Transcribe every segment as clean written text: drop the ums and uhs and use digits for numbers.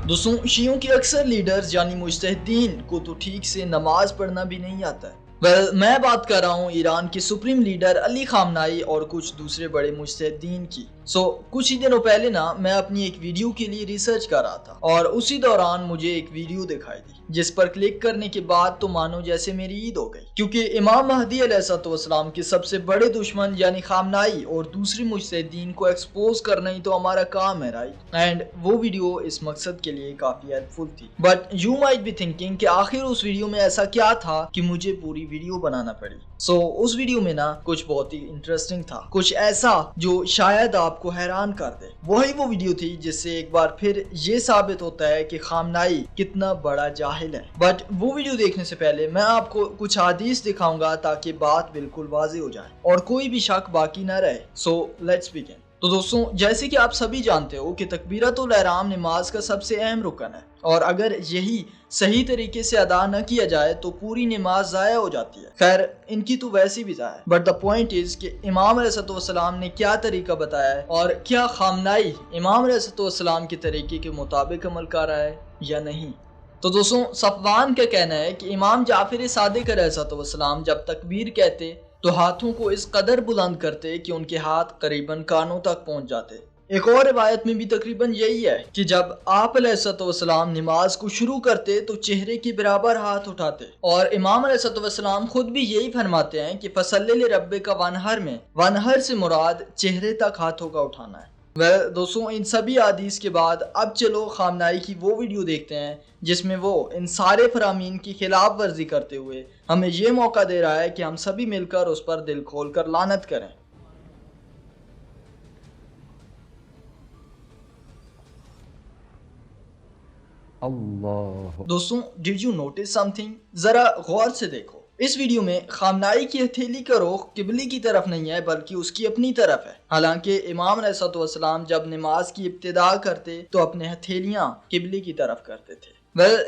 दोस्तों, शियों के अक्सर लीडर्स यानी मुज्तहिदीन को तो ठीक से नमाज पढ़ना भी नहीं आता है। मैं बात कर रहा हूँ ईरान के सुप्रीम लीडर अली खामनाई और कुछ दूसरे बड़े मुज्तहिदीन की। कुछ ही दिनों पहले ना मैं अपनी एक वीडियो के लिए रिसर्च कर रहा था और उसी दौरान मुझे एक वीडियो दिखाई दी जिस पर क्लिक करने के बाद तो मानो जैसे मेरी ईद हो गई, क्योंकि इमाम महदी अलैहिस्सलाम के सबसे बड़े दुश्मन यानी खामनाई और दूसरे मुज्तहिदीन को एक्सपोज करना ही तो हमारा काम है, राइट। एंड वो वीडियो इस मकसद के लिए काफी हेल्पफुल थी। But you might be thinking कि आखिर उस वीडियो में ऐसा क्या था कि मुझे पूरी वीडियो बनाना पड़ी। उस वीडियो में ना कुछ बहुत ही इंटरेस्टिंग था, कुछ ऐसा जो शायद आपको हैरान कर दे। वही वो वीडियो थी जिससे एक बार फिर ये साबित होता है कि खामनाई कितना बड़ा जाहिल है। बट वो वीडियो देखने से पहले मैं आपको कुछ हदीस दिखाऊंगा ताकि बात बिल्कुल वाज़ेह हो जाए और कोई भी शक बाकी न रहे। Let's begin. तो दोस्तों, जैसे कि आप सभी जानते हो कि तकबीरतुल एहराम नमाज का सबसे अहम रुकन है और अगर यही सही तरीके से अदा न किया जाए तो पूरी नमाज ज़ाया हो जाती है। खैर, इनकी तो वैसी भी ज़ाया है, बट द पॉइंट इज कि इमाम अलैहिस्सलाम ने क्या तरीका बताया है और क्या खामनाई इमाम अलैहिस्सलाम के तरीके के मुताबिक अमल कर रहा है या नहीं। तो दोस्तों, सफवान का कहना है कि इमाम जाफर सादिक अलैहिस्सलाम जब तकबीर कहते तो हाथों को इस कदर बुलंद करते कि उनके हाथ करीबन कानों तक पहुंच जाते। एक और रिवायत में भी तकरीबन यही है कि जब आप अलैहिस्सलाम नमाज को शुरू करते तो चेहरे के बराबर हाथ उठाते और इमाम अलैहिस्सलाम खुद भी यही फरमाते हैं कि फसल्ले रब्बिका वनहर में वनहर से मुराद चेहरे तक हाथों का उठाना है। दोस्तों, इन सभी हदीस के बाद अब चलो खामनाई की वो वीडियो देखते हैं जिसमें वो इन सारे फरामीन की खिलाफ वर्जी करते हुए हमें ये मौका दे रहा है कि हम सभी मिलकर उस पर दिल खोल कर लानत करें। अल्लाह। दोस्तों, डिड यू नोटिस समथिंग? जरा गौर से देखो। इस वीडियो में खामनाई की हथेली का रुख किबले की तरफ नहीं है बल्कि उसकी अपनी तरफ है। हालांकि इमाम अलैहिस्सलाम जब नमाज की इब्तिदा करते तो अपने हथेलियां किबले की तरफ करते थे।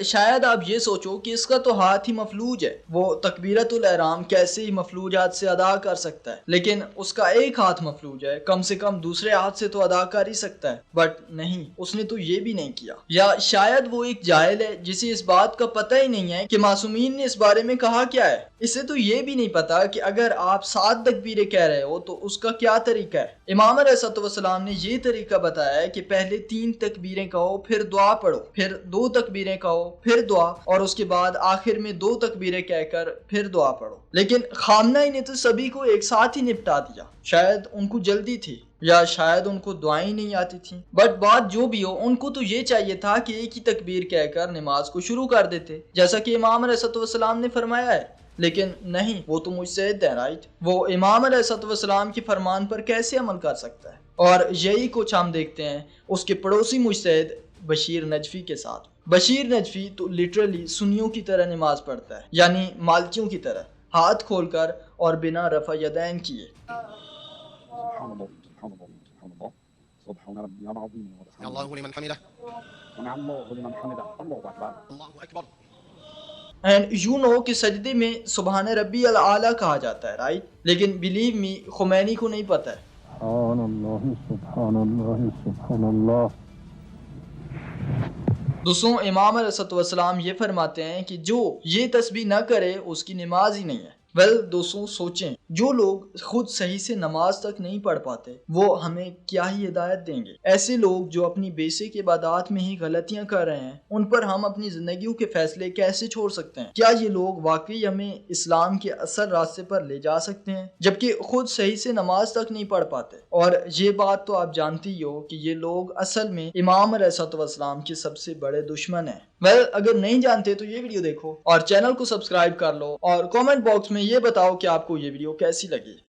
शायद आप ये सोचो कि इसका तो हाथ ही मफलूज है, वो तकबीरतुल एहराम कैसे ही मफलूज हाथ से अदा कर सकता है। लेकिन उसका एक हाथ मफलूज है, कम से कम दूसरे हाथ से तो अदा कर ही सकता है। बट नहीं, उसने तो ये भी नहीं किया। या शायद वो एक जाहिल है जिसे इस बात का पता ही नहीं है कि मासूमीन ने इस बारे में कहा क्या है। इसे तो ये भी नहीं पता कि अगर आप 7 तकबीरें कह रहे हो तो उसका क्या तरीका है। इमाम अलैहिस्सलाम ने ये तरीका बताया है कि पहले 3 तकबीरें कहो, फिर दुआ पढ़ो, फिर 2 तकबीरें कहो, फिर दुआ, और उसके बाद आखिर में 2 तकबीरें कहकर फिर दुआ पढ़ो। लेकिन खामनाई ने तो सभी को एक साथ ही निपटा दिया। शायद उनको जल्दी थी या शायद उनको दुआएं नहीं आती थी। बट बात जो भी हो, उनको तो ये चाहिए था कि एक ही तकबीर कहकर नमाज को शुरू कर देते जैसा कि इमाम अलैहिस्सलाम ने फरमाया है। लेकिन नहीं, वो तो मुज्तहिद है, राइट। वो इमाम अलैहिस्सलाम के फरमान पर कैसे अमल कर सकता है? और यही कुछ हम देखते हैं उसके पड़ोसी मुज्तहिद बशीर नजफी के साथ। बशीर नजफी तो लिटरली सुन्नियों की तरह नमाज पढ़ता है, यानी मालकियों की तरह, हाथ खोलकर और बिना रफ़ा यदैन किए। एंड यू नो कि सजदे में सुबहान रब्बी अल आला कहा जाता है, राइट। लेकिन बिलीव मी, खुमैनी को नहीं पता है। दोस्तों, इमाम अलैहिस्सलाम ये फरमाते हैं कि जो ये तस्बीह न करे उसकी नमाज ही नहीं है। दोस्तों, सोचें, जो लोग खुद सही से नमाज तक नहीं पढ़ पाते वो हमें क्या ही हिदायत देंगे। ऐसे लोग जो अपनी बेसिक इबादत में ही गलतियां कर रहे हैं, उन पर हम अपनी जिंदगियों के फैसले कैसे छोड़ सकते हैं? क्या ये लोग वाकई हमें इस्लाम के असल रास्ते पर ले जा सकते हैं जबकि खुद सही से नमाज तक नहीं पढ़ पाते? और ये बात तो आप जानती ही हो कि ये लोग असल में इमाम अलैहिस्सलाम के सबसे बड़े दुश्मन हैं। अगर नहीं जानते तो ये वीडियो देखो और चैनल को सब्सक्राइब कर लो और कमेंट बॉक्स में ये बताओ कि आपको ये वीडियो कैसी लगी।